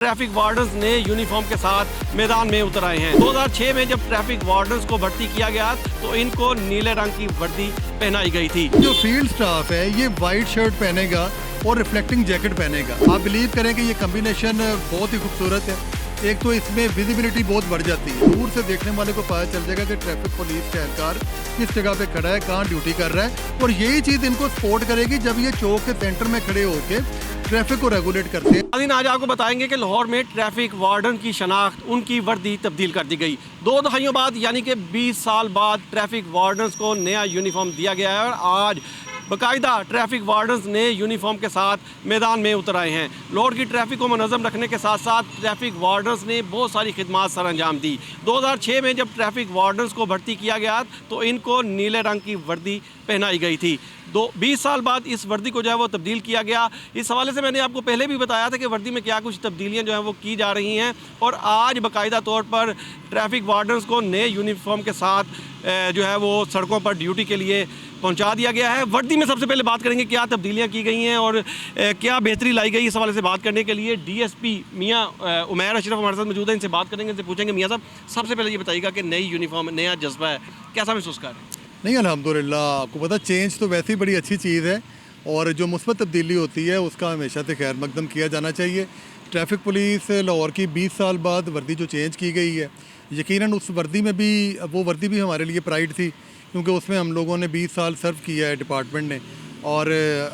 Traffic wardens ने uniform के साथ मैदान में उतर आए हैं। 2006 में जब ट्रैफिक वार्डन्स को भर्ती किया गया तो इनको नीले रंग की वर्दी पहनाई गई थी। जो फील्ड स्टाफ है ये वाइट शर्ट पहनेगा और रिफ्लेक्टिंग जैकेट पहनेगा। आप बिलीव करें कि ये कम्बिनेशन बहुत ही खूबसूरत है। एक तो इसमें विजिबिलिटी बहुत बढ़ जाती है, दूर से देखने वाले को पता चल जाएगा कि ट्रैफिक पुलिस का एहलकार किस जगह पे खड़ा है, कहाँ ड्यूटी कर रहा है। और यही चीज़ इनको सपोर्ट करेगी जब ये चौक के सेंटर में खड़े होकर ट्रैफिक को रेगुलेट करते हैं। आज आपको बताएंगे कि लाहौर में ट्रैफिक वार्डन की शनाख्त, उनकी वर्दी तब्दील कर दी गई। 2 दहाइयों बाद यानी कि 20 साल बाद ट्रैफिक वार्डन्स को नया यूनिफॉर्म दिया गया है और आज बाकायदा ट्रैफिक वार्डन्स ने यूनिफॉर्म के साथ मैदान में उतर आए हैं। लाहौर की ट्रैफिक को मुनज़्ज़म रखने के साथ साथ ट्रैफिक वार्डन्स ने बहुत सारी खिदमात सर अंजाम दी। 2006 में जब ट्रैफिक वार्डन्स को भर्ती किया गया तो इनको नीले रंग की वर्दी पहनाई गई थी। 20 साल बाद इस वर्दी को जो है वो तब्दील किया गया। इस हवाले से मैंने आपको पहले भी बताया था कि वर्दी में क्या कुछ तब्दीलियां जो हैं वो की जा रही हैं और आज बाकायदा तौर पर ट्रैफिक वार्डन्स को नए यूनिफॉर्म के साथ जो है वो सड़कों पर ड्यूटी के लिए पहुंचा दिया गया है। वर्दी में सबसे पहले बात करेंगे क्या तब्दीलियां की गई हैं और क्या बेहतरी लाई गई। इस हवाले से बात करने के लिए DSP मियाँ उमैर अशरफ हमारे साथ मौजूद है। इनसे बात करेंगे, इनसे पूछेंगे। मियाँ साहब, सबसे पहले ये बताइएगा कि नई यूनिफॉर्म, नया जज्बा है, कैसा महसूस कर रहे हैं? नहीं, अल्हम्दुलिल्लाह, आपको पता चेंज तो वैसे ही बड़ी अच्छी चीज़ है और जो मुस्बत तब्दीली होती है उसका हमेशा से खैर मकदम किया जाना चाहिए। ट्रैफिक पुलिस लाहौर की 20 साल बाद वर्दी जो चेंज की गई है, यकीनन उस वर्दी में भी, वो वर्दी भी हमारे लिए प्राइड थी क्योंकि उसमें हम लोगों ने 20 साल सर्व किया है डिपार्टमेंट ने और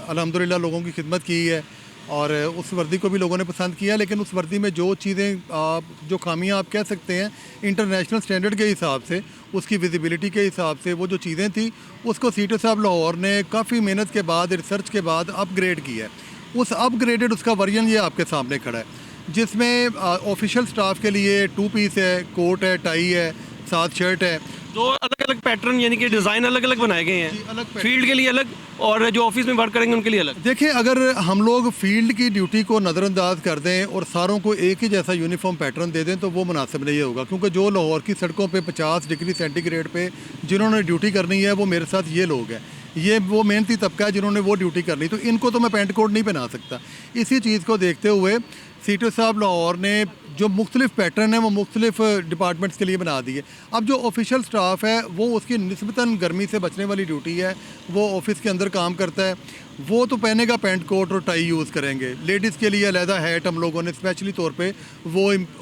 अल्हम्दुलिल्लाह लोगों की खिदमत की है और उस वर्दी को भी लोगों ने पसंद किया। लेकिन उस वर्दी में जो चीज़ें जो खामियां आप कह सकते हैं इंटरनेशनल स्टैंडर्ड के हिसाब से, उसकी विजिबिलिटी के हिसाब से, वो जो चीज़ें थी उसको सीटो साहब लाहौर ने काफ़ी मेहनत के बाद, रिसर्च के बाद अपग्रेड किया है। उस अपग्रेडेड उसका वर्जन ये आपके सामने खड़ा है, जिसमें ऑफिशियल स्टाफ के लिए 2 पीस है, कोट है, टाई है, साथ शर्ट है। तो अलग अलग पैटर्न यानी कि डिज़ाइन अलग अलग बनाए गए हैं, अलग फील्ड के लिए अलग और जो ऑफिस में वर्क करेंगे उनके लिए अलग। देखिए, अगर हम लोग फील्ड की ड्यूटी को नज़रअंदाज कर दें और सारों को एक ही जैसा यूनिफॉर्म पैटर्न दे दें तो वो मुनासिब नहीं होगा, क्योंकि जो लाहौर की सड़कों पे 50 डिग्री सेंटीग्रेड पे जिन्होंने ड्यूटी करनी है वो मेरे साथ ये लोग हैं, ये वो मेहनती तबका है जिन्होंने वो ड्यूटी करनी, तो इनको तो मैं पेंट कोट नहीं पहना सकता। इसी चीज़ को देखते हुए सीटो साहब लाहौर ने जो मुख्तलिफ पैटर्न है वो मुख्तलिफ डिपार्टमेंट्स के लिए बना दिए। अब जो ऑफिशियल स्टाफ है वो उसकी निस्बतन गर्मी से बचने वाली ड्यूटी है, वो ऑफिस के अंदर काम करता है, वो तो पहनेगा पेंट कोट और टाई यूज़ करेंगे। लेडीज़ के लिए अलहदा हैट हम लोगों ने स्पेशली तौर पे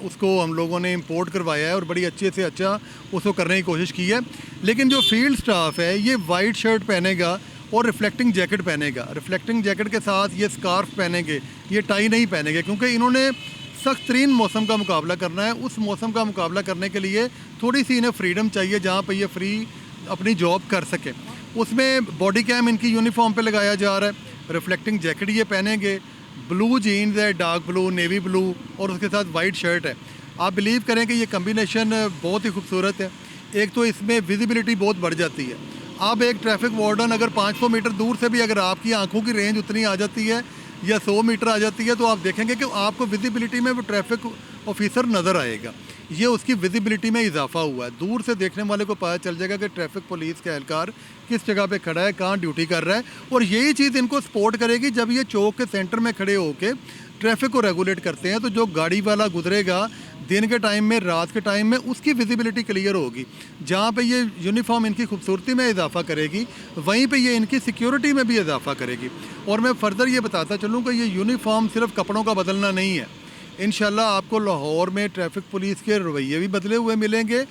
उसको हम लोगों ने इंपोर्ट करवाया है और बड़ी अच्छे से अच्छा उसको करने की कोशिश की है। लेकिन जो फील्ड स्टाफ है ये वाइट शर्ट पहनेगा और रिफ्लेक्टिंग जैकेट पहनेगा। रिफ्लेक्टिंग जैकेट के साथ ये स्कार्फ पहनेंगे, ये टाई नहीं पहनेंगे, क्योंकि इन्होंने सख्त तरीन मौसम का मुकाबला करना है। उस मौसम का मुकाबला करने के लिए थोड़ी सी इन्हें फ्रीडम चाहिए जहाँ पर ये फ्री अपनी जॉब कर सके। उसमें बॉडी कैम इनकी यूनिफॉर्म पे लगाया जा रहा है, रिफ्लेक्टिंग जैकेट ये पहनेंगे, ब्लू जीन्स है, डार्क ब्लू, नेवी ब्लू और उसके साथ वाइट शर्ट है। आप बिलीव करें कि ये कम्बिनेशन बहुत ही खूबसूरत है। एक तो इसमें विजिबिलिटी बहुत बढ़ जाती है। आप एक ट्रैफिक वार्डन अगर 500 मीटर दूर से भी अगर आपकी आंखों की रेंज उतनी आ जाती है या 100 मीटर आ जाती है तो आप देखेंगे कि आपको विजिबिलिटी में वो ट्रैफिक ऑफिसर नज़र आएगा। ये उसकी विजिबिलिटी में इजाफा हुआ है। दूर से देखने वाले को पता चल जाएगा कि ट्रैफिक पुलिस का एहलकार किस जगह पे खड़ा है, कहाँ ड्यूटी कर रहा है। और यही चीज़ इनको सपोर्ट करेगी जब ये चौक के सेंटर में खड़े होकर ट्रैफिक को रेगुलेट करते हैं, तो जो गाड़ी वाला गुजरेगा दिन के टाइम में, रात के टाइम में, उसकी विजिबिलिटी क्लियर होगी। जहाँ पे ये यूनिफॉर्म इनकी खूबसूरती में इजाफा करेगी वहीं पे ये इनकी सिक्योरिटी में भी इजाफा करेगी। और मैं फर्दर ये बताता चलूँ कि ये यूनिफॉर्म सिर्फ कपड़ों का बदलना नहीं है। इंशाल्लाह आपको लाहौर में ट्रैफिक पुलिस के रवैये भी बदले हुए मिलेंगे।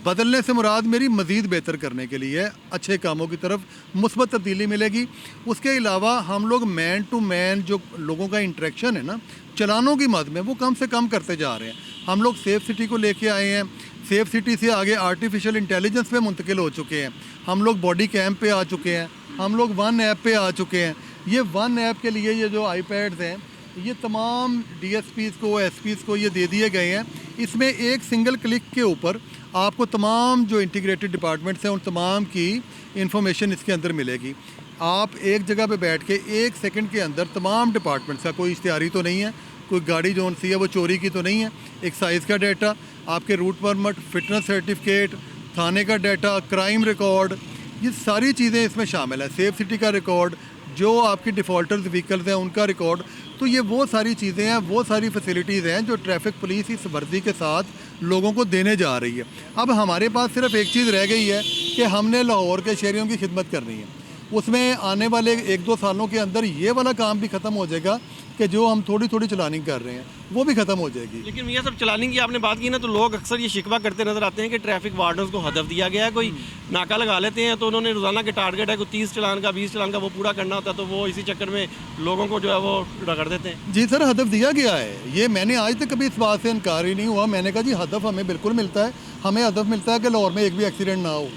बदलने से मुराद मेरी मज़ीद बेहतर करने के लिए अच्छे कामों की तरफ मुस्बत तब्दीली मिलेगी। उसके अलावा हम लोग मैन टू मैन जो लोगों का इंटरेक्शन है ना चलानों की मद में, वो कम से कम करते जा रहे हैं। हम लोग सेफ़ सिटी को लेके आए हैं, सेफ़ सिटी से आगे आर्टिफिशियल इंटेलिजेंस पे मुंतकिल हो चुके हैं। हम लोग बॉडी कैम पे आ चुके हैं, हम लोग वन ऐप पे आ चुके हैं। ये वन ऐप के लिए ये जो iPads हैं ये तमाम DSPs को, SPs को ये दे दिए गए हैं। इसमें एक सिंगल क्लिक के ऊपर आपको तमाम जो इंटीग्रेटेड डिपार्टमेंट्स हैं उन तमाम की इंफॉर्मेशन इसके अंदर मिलेगी। आप एक जगह पे बैठ के 1 सेकंड के अंदर तमाम डिपार्टमेंट्स का, कोई इश्तिहारी तो नहीं है, कोई गाड़ी जो सी है वो चोरी की तो नहीं है, एक्साइज का डाटा, आपके रूट परमिट, फिटनेस सर्टिफिकेट, थाने का डाटा, क्राइम रिकॉर्ड, ये सारी चीज़ें इसमें शामिल है। सेफ सिटी का रिकॉर्ड, जो आपकी डिफ़ॉल्टर्स व्हीकल्स हैं उनका रिकॉर्ड, तो ये वो सारी चीज़ें हैं, वो सारी फैसिलिटीज़ हैं जो ट्रैफिक पुलिस इस वर्दी के साथ लोगों को देने जा रही है। अब हमारे पास सिर्फ एक चीज़ रह गई है कि हमने लाहौर के शहरियों की खिदमत करनी है। उसमें आने वाले 1-2 सालों के अंदर ये वाला काम भी ख़त्म हो जाएगा कि जो हम थोड़ी थोड़ी चलानिंग कर रहे हैं वो भी ख़त्म हो जाएगी। लेकिन मियाँ साहब, चलानिंग की आपने बात की ना, तो लोग अक्सर ये शिकवा करते नज़र आते हैं कि ट्रैफिक वार्डन्स को हदफ दिया गया है। कोई नाका लगा लेते हैं तो उन्होंने रोज़ाना के टारगेट है, कोई 30 चालान का 20 चालान का वो पूरा करना होता है, तो वो इसी चक्कर में लोगों को जो है वो रगड़ देते हैं। जी सर, हदफ दिया गया है, ये मैंने आज तक कभी इस बात से इनकार ही नहीं हुआ। मैंने कहा जी हदफ हमें बिल्कुल मिलता है, हमें हदफ मिलता है कि लाहौर में एक भी एक्सीडेंट ना हो।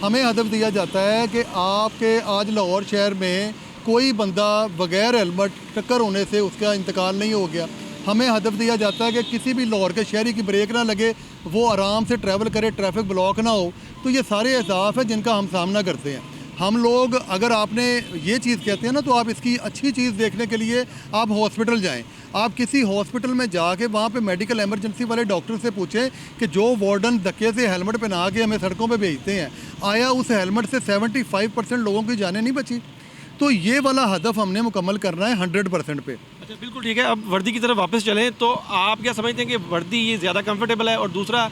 हमें हदफ दिया जाता है कि आपके आज लाहौर शहर में कोई बंदा बगैर हेलमेट टक्कर होने से उसका इंतकाल नहीं हो गया। हमें हदफ दिया जाता है कि किसी भी लाहौर के शहरी की ब्रेक ना लगे, वो आराम से ट्रैवल करे, ट्रैफिक ब्लॉक ना हो। तो ये सारे अहदाफ हैं जिनका हम सामना करते हैं। हम लोग अगर आपने ये चीज़ कहते हैं ना, तो आप इसकी अच्छी चीज़ देखने के लिए आप हॉस्पिटल जाएं। आप किसी हॉस्पिटल में जाके वहाँ पे मेडिकल इमरजेंसी वाले डॉक्टर से पूछें कि जो वार्डन धक्के से हेलमेट पहना के हमें सड़कों पे भेजते हैं, आया उस हेलमेट से 75% लोगों की जानें नहीं बची। तो ये वाला हदफ हमने मुकम्मल करना है 100% पे। अच्छा, बिल्कुल ठीक है। अब वर्दी की तरफ वापस चलें, तो आप क्या समझते हैं कि वर्दी ये ज़्यादा कंफर्टेबल है? और दूसरा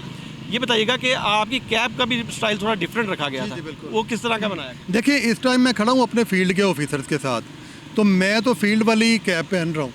ये बताइएगा कि आपकी कैब का भी स्टाइल थोड़ा डिफरेंट रखा गया था, वो किस तरह का बनाया है? देखिए, इस टाइम मैं खड़ा हूँ अपने फील्ड के ऑफिसर्स के साथ, तो मैं तो फील्ड वाली कैब पहन रहा हूँ।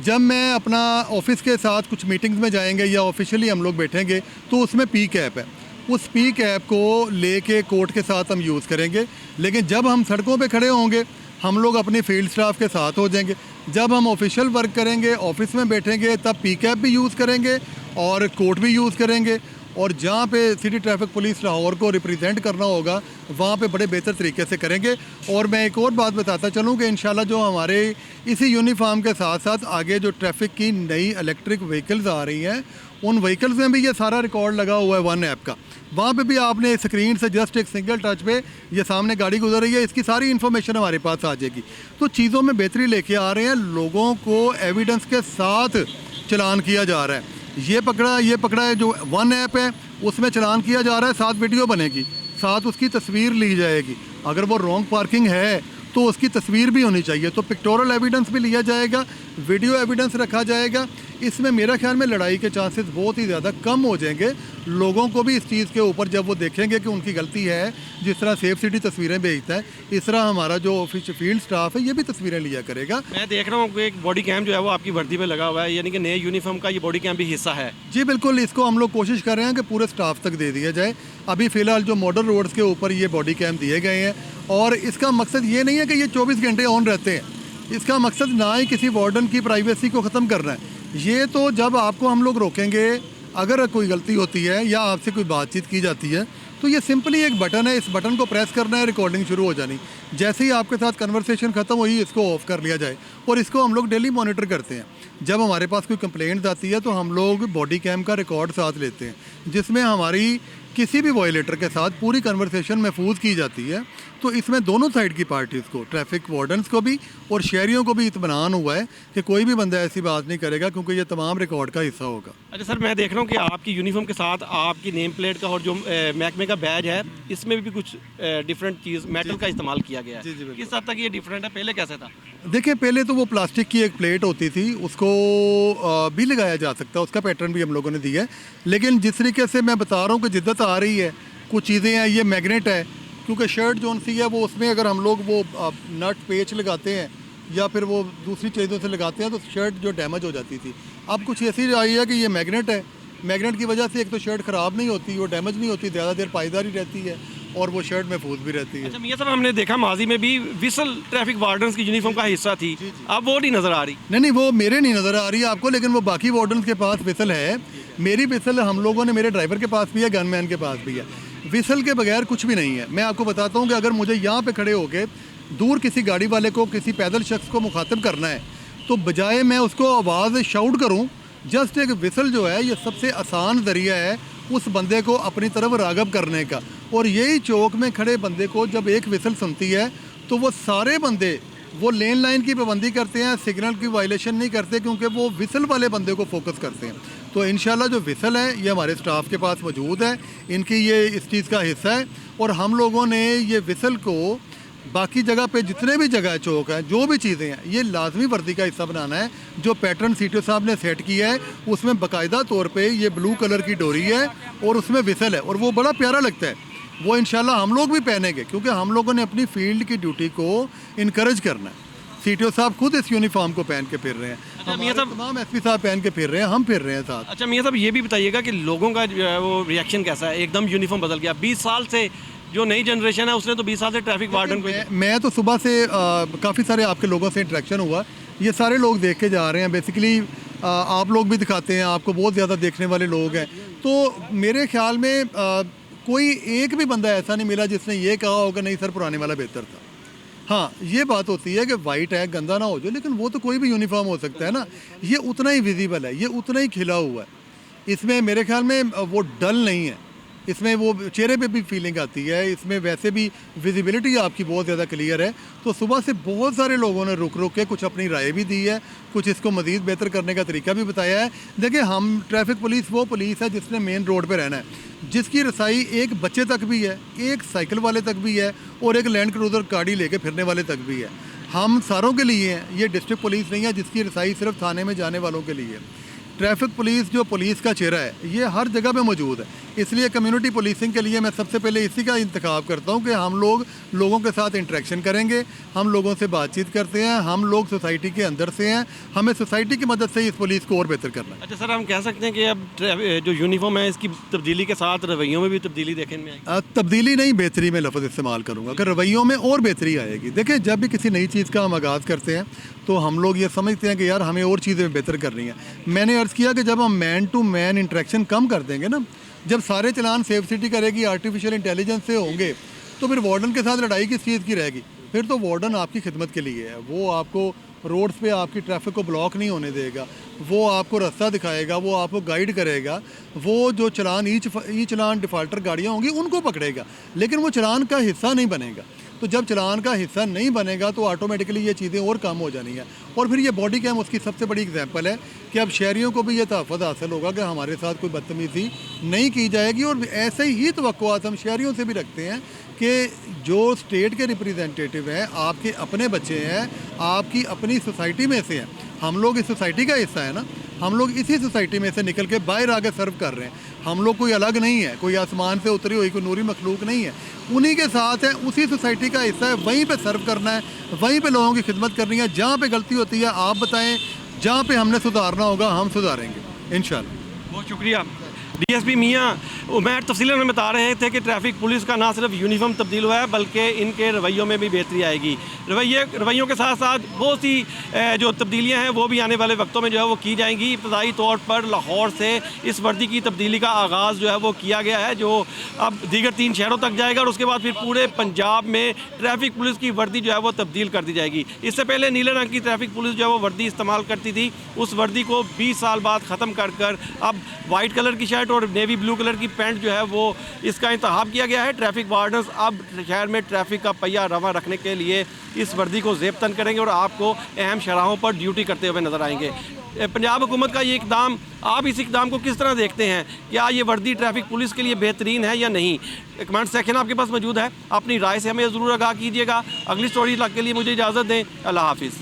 जब मैं अपना ऑफिस के साथ कुछ मीटिंग्स में जाएंगे या ऑफिशियली हम लोग बैठेंगे तो उसमें पी कैप है। उस पी कैप को लेके कोट के साथ हम यूज़ करेंगे। लेकिन जब हम सड़कों पे खड़े होंगे हम लोग अपनी फील्ड स्टाफ के साथ हो जाएंगे। जब हम ऑफिशियल वर्क करेंगे, ऑफिस में बैठेंगे, तब पी कैप भी यूज़ करेंगे और कोट भी यूज़ करेंगे। और जहाँ पे सिटी ट्रैफिक पुलिस लाहौर को रिप्रेजेंट करना होगा वहाँ पे बड़े बेहतर तरीके से करेंगे। और मैं एक और बात बताता चलूँ कि इंशाल्लाह जो हमारे इसी यूनिफॉर्म के साथ साथ आगे जो ट्रैफिक की नई इलेक्ट्रिक व्हीकल्स आ रही हैं, उन व्हीकल्स में भी ये सारा रिकॉर्ड लगा हुआ है वन ऐप का। वहाँ पे भी आपने स्क्रीन से जस्ट एक सिंगल टच पे ये सामने गाड़ी गुजर रही है, इसकी सारी इन्फॉर्मेशन हमारे पास आ जाएगी। तो चीज़ों में बेहतरी लेके आ रहे हैं, लोगों को एविडेंस के साथ चलान किया जा रहा है। ये पकड़ा है जो वन ऐप है उसमें चलान किया जा रहा है, साथ वीडियो बनेगी, साथ उसकी तस्वीर ली जाएगी। अगर वो रॉन्ग पार्किंग है तो उसकी तस्वीर भी होनी चाहिए। तो पिक्टोरल एविडेंस भी लिया जाएगा, वीडियो एविडेंस रखा जाएगा। इसमें मेरा ख्याल में लड़ाई के चांसेस बहुत ही ज़्यादा कम हो जाएंगे। लोगों को भी इस चीज़ के ऊपर जब वो देखेंगे कि उनकी गलती है, जिस तरह सेफ सिटी तस्वीरें भेजता है, इस तरह हमारा जो ऑफिस फील्ड स्टाफ है ये भी तस्वीरें लिया करेगा। मैं देख रहा हूँ कि एक बॉडी कैम जो है वो आपकी वर्दी पे लगा हुआ है, यानी कि नए यूनिफॉर्म का ये बॉडी कैम भी हिस्सा है। जी बिल्कुल, इसको हम लोग कोशिश कर रहे हैं कि पूरे स्टाफ तक दे दिया जाए। अभी फ़िलहाल जो मॉडल रोड्स के ऊपर ये बॉडी कैम दिए गए हैं, और इसका मकसद ये नहीं है कि ये 24 घंटे ऑन रहते हैं। इसका मकसद ना ही किसी वार्डन की प्राइवेसी को ख़त्म करना है। ये तो जब आपको हम लोग रोकेंगे, अगर कोई गलती होती है या आपसे कोई बातचीत की जाती है, तो ये सिंपली एक बटन है, इस बटन को प्रेस करना है, रिकॉर्डिंग शुरू हो जानी। जैसे ही आपके साथ कन्वर्सेशन ख़त्म हुई, इसको ऑफ कर लिया जाए। और इसको हम लोग डेली मॉनिटर करते हैं। जब हमारे पास कोई कंप्लेंट आती है तो हम लोग बॉडी कैम का रिकॉर्ड साथ लेते हैं, जिसमें हमारी किसी भी वॉयलेटर के साथ पूरी कन्वर्सेशन महफूज की जाती है। तो इसमें दोनों साइड की पार्टीज़ को, ट्रैफिक वार्डन्स को भी और शहरियों को भी इत्मीनान हुआ है कि कोई भी बंदा ऐसी बात नहीं करेगा, क्योंकि ये तमाम रिकॉर्ड का हिस्सा होगा। अच्छा सर, मैं देख रहा हूँ कि आपकी यूनिफॉर्म के साथ आपकी नेम प्लेट का और जो महकमे का बैज है, इसमें भी कुछ डिफरेंट चीज़ मेटल का इस्तेमाल किया गया है। किस हद तक ये डिफरेंट है, पहले कैसे था? देखिए, पहले तो वो प्लास्टिक की एक प्लेट होती थी, उसको भी लगाया जा सकता है, उसका पैटर्न भी हम लोगों ने दिया है। लेकिन जिस तरीके से मैं बता रहा हूँ कि जिद्दत आ रही है, कुछ चीज़ें हैं, ये मैग्नेट है, क्योंकि शर्ट जोन सी है वो उसमें अगर हम लोग वो नट पेच लगाते हैं या फिर वो दूसरी चीज़ों से लगाते हैं तो शर्ट जो डैमेज हो जाती थी। अब कुछ ऐसी आई है कि ये मैग्नेट है, मैग्नेट की वजह से एक तो शर्ट ख़राब नहीं होती, वो डैमेज नहीं होती, ज़्यादा देर पायदार ही रहती है और वो शर्ट महफूज भी रहती है। अच्छा मियां साहब, हमने देखा माजी में भी विसल ट्रैफिक वार्डन्स की यूनिफॉर्म का हिस्सा थी, अब वो नहीं नज़र आ रही। नहीं, वो मेरे नहीं नज़र आ रही है आपको, लेकिन वो बाकी वार्डन्स के पास विसल है। मेरी विसल हम लोगों ने, मेरे ड्राइवर के पास भी है, गनमैन के पास भी है। विसल के बगैर कुछ भी नहीं है। मैं आपको बताता हूँ कि अगर मुझे यहाँ पे खड़े होकर दूर किसी गाड़ी वाले को, किसी पैदल शख्स को मुखातिब करना है, तो बजाय मैं उसको आवाज़ शाउट करूँ, जस्ट एक विसल जो है ये सबसे आसान ज़रिया है उस बंदे को अपनी तरफ राग़ब करने का। और यही चौक में खड़े बंदे को जब एक विसल सुनती है तो वो सारे बंदे वो लेन लाइन की पाबंदी करते हैं, सिग्नल की वायलेशन नहीं करते, क्योंकि वो विसल वाले बंदे को फोकस करते हैं। तो इंशाल्लाह जो विसल है ये हमारे स्टाफ के पास मौजूद है, इनकी ये इस चीज़ का हिस्सा है। और हम लोगों ने ये विसल को बाकी जगह पे जितने भी जगह चौक है, जो भी चीज़ें हैं, ये लाजमी वर्दी का हिस्सा बनाना है। जो पैटर्न सीटीओ साहब ने सेट किया है उसमें बाकायदा तौर पे ये ब्लू कलर की डोरी है और उसमें विसल है और वो बड़ा प्यारा लगता है। वो इंशाल्लाह हम लोग भी पहनेंगे क्योंकि हम लोगों ने अपनी फील्ड की ड्यूटी को इनकरेज करना है। सीटीओ साहब खुद इस यूनिफॉर्म को पहन के फिर रहे हैं, हमारे तमाम एसपी साहब पहन के फिर रहे हैं, हम फिर रहे हैं साथ। अच्छा मियाँ साहब, ये भी बताइएगा कि लोगों का जो है वो रिएक्शन कैसा है? एकदम यूनिफॉर्म बदल गया। 20 साल से जो नई जनरेशन है उसने तो 20 साल से ट्रैफिक वार्डन को मैं तो सुबह से काफ़ी सारे आपके लोगों से इंटरेक्शन हुआ, ये सारे लोग देख के जा रहे हैं। बेसिकली आप लोग भी दिखाते हैं, आपको बहुत ज़्यादा देखने वाले लोग हैं, तो मेरे ख्याल में कोई एक भी बंदा ऐसा नहीं मिला जिसने ये कहा होगा नहीं सर पुराने वाला बेहतर था। हाँ, ये बात होती है कि वाइट है, गंदा ना हो जाए, लेकिन वो तो कोई भी यूनिफॉर्म हो सकता है ना। ये उतना ही विजिबल है, ये उतना ही खिला हुआ है, इसमें मेरे ख्याल में वो डल नहीं है, इसमें वो चेहरे पे भी फीलिंग आती है, इसमें वैसे भी विजिबिलिटी आपकी बहुत ज़्यादा क्लियर है। तो सुबह से बहुत सारे लोगों ने रुक रुक के कुछ अपनी राय भी दी है, कुछ इसको मज़ीद बेहतर करने का तरीका भी बताया है। देखिए, हम ट्रैफिक पुलिस वो पुलिस है जिसने मेन रोड पे रहना है, जिसकी रसाई एक बच्चे तक भी है, एक साइकिल वाले तक भी है और एक लैंड क्रूज़र गाड़ी लेके फिरने वाले तक भी है। हम सारों के लिए हैं, ये डिस्ट्रिक्ट पुलिस नहीं है जिसकी रसाई सिर्फ थाने में जाने वालों के लिए है। ट्रैफिक पुलिस जो पुलिस का चेहरा है, ये हर जगह पे मौजूद है। इसलिए कम्युनिटी पुलिसिंग के लिए मैं सबसे पहले इसी का इंतखाब करता हूँ कि हम लोग लोगों के साथ इंटरेक्शन करेंगे, हम लोगों से बातचीत करते हैं, हम लोग सोसाइटी के अंदर से हैं, हमें सोसाइटी की मदद से इस पुलिस को और बेहतर करना है। अच्छा सर, हम कह सकते हैं कि अब जो यूनिफॉर्म है इसकी तब्दीली के साथ रवैयों में भी तब्दीली देखने में आएगी? तब्दीली नहीं, बेहतरी में लफ्ज़ इस्तेमाल करूँगा कि रवैयों में और बेहतरी आएगी। देखिए, जब भी किसी नई चीज़ का हम आगाज़ करते हैं तो हम लोग ये समझते हैं कि यार हमें और चीज़ें बेहतर करनी है। मैंने अर्ज़ किया कि जब हम मैन टू मैन इंटरेक्शन कम कर देंगे ना, जब सारे चलान सेफ सिटी करेगी, आर्टिफिशियल इंटेलिजेंस से होंगे, तो फिर वार्डन के साथ लड़ाई किस चीज़ की रहेगी? फिर तो वार्डन आपकी खिदमत के लिए है, वो आपको रोड्स पे आपकी ट्रैफिक को ब्लॉक नहीं होने देगा, वो आपको रास्ता दिखाएगा, वो आपको गाइड करेगा, वो जो चलान ई चलान डिफ़ाल्टर गाड़ियाँ होंगी उनको पकड़ेगा, लेकिन वो चलान का हिस्सा नहीं बनेगा। तो जब चलान का हिस्सा नहीं बनेगा तो ऑटोमेटिकली ये चीज़ें और कम हो जानी है। और फिर ये बॉडी कैम उसकी सबसे बड़ी एग्जांपल है कि अब शहरियों को भी ये तहफ़्फ़ुज़ हासिल होगा कि हमारे साथ कोई बदतमीज़ी नहीं की जाएगी। और ऐसे ही तवक्कुआत हम शहरियों से भी रखते हैं कि जो स्टेट के रिप्रेजेंटेटिव हैं, आपके अपने बच्चे हैं, आपकी अपनी सोसाइटी में से हैं, हम लोग इस सोसाइटी का हिस्सा है ना, हम लोग इसी सोसाइटी में से निकल के बाहर आके सर्व कर रहे हैं। हम लोग कोई अलग नहीं है, कोई आसमान से उतरी हुई कोई नूरी मखलूक नहीं है, उन्हीं के साथ है, उसी सोसाइटी का हिस्सा है, वहीं पे सर्व करना है, वहीं पे लोगों की खिदमत करनी है। जहाँ पे गलती होती है आप बताएं, जहाँ पे हमने सुधारना होगा हम सुधारेंगे इंशाल्लाह। बहुत शुक्रिया। डीएसपी मियाँ उमैर तफसीलन में बता रहे थे कि ट्रैफिक पुलिस का ना सिर्फ यूनिफॉर्म तब्दील हुआ है बल्कि इनके रवैयों में भी बेहतरी आएगी। रवैयों के साथ साथ बहुत सी जो तब्दीलियां हैं वो भी आने वाले वक्तों में जो है वो की जाएंगी। इब्तदाई तौर पर लाहौर से इस वर्दी की तब्दीली का आगाज़ जो है वो किया गया है, जो अब दीगर 3 शहरों तक जाएगा और उसके बाद फिर पूरे पंजाब में ट्रैफिक पुलिस की वर्दी जो है वो तब्दील कर दी जाएगी। इससे पहले नीले रंग की ट्रैफिक पुलिस जो है वो वर्दी इस्तेमाल करती थी, उस वर्दी को 20 साल बाद ख़त्म कर अब वाइट कलर की शर्ट और नेवी ब्लू कलर की पैंट जो है वो इसका इंतखाब किया गया है। ट्रैफिक वार्डन्स अब शहर में ट्रैफिक का पहिया रवा रखने के लिए इस वर्दी को ज़ेब-तन करेंगे और आपको अहम शराहों पर ड्यूटी करते हुए नजर आएंगे। पंजाब हुकूमत का ये इकदाम, आप इस इकदाम को किस तरह देखते हैं? क्या ये वर्दी ट्रैफिक पुलिस के लिए बेहतरीन है या नहीं? कमेंट सेक्शन आपके पास मौजूद है, अपनी राय से हमें ज़रूर आगाह कीजिएगा। अगली स्टोरी के लिए मुझे इजाज़त दें। अल्लाह हाफिज़।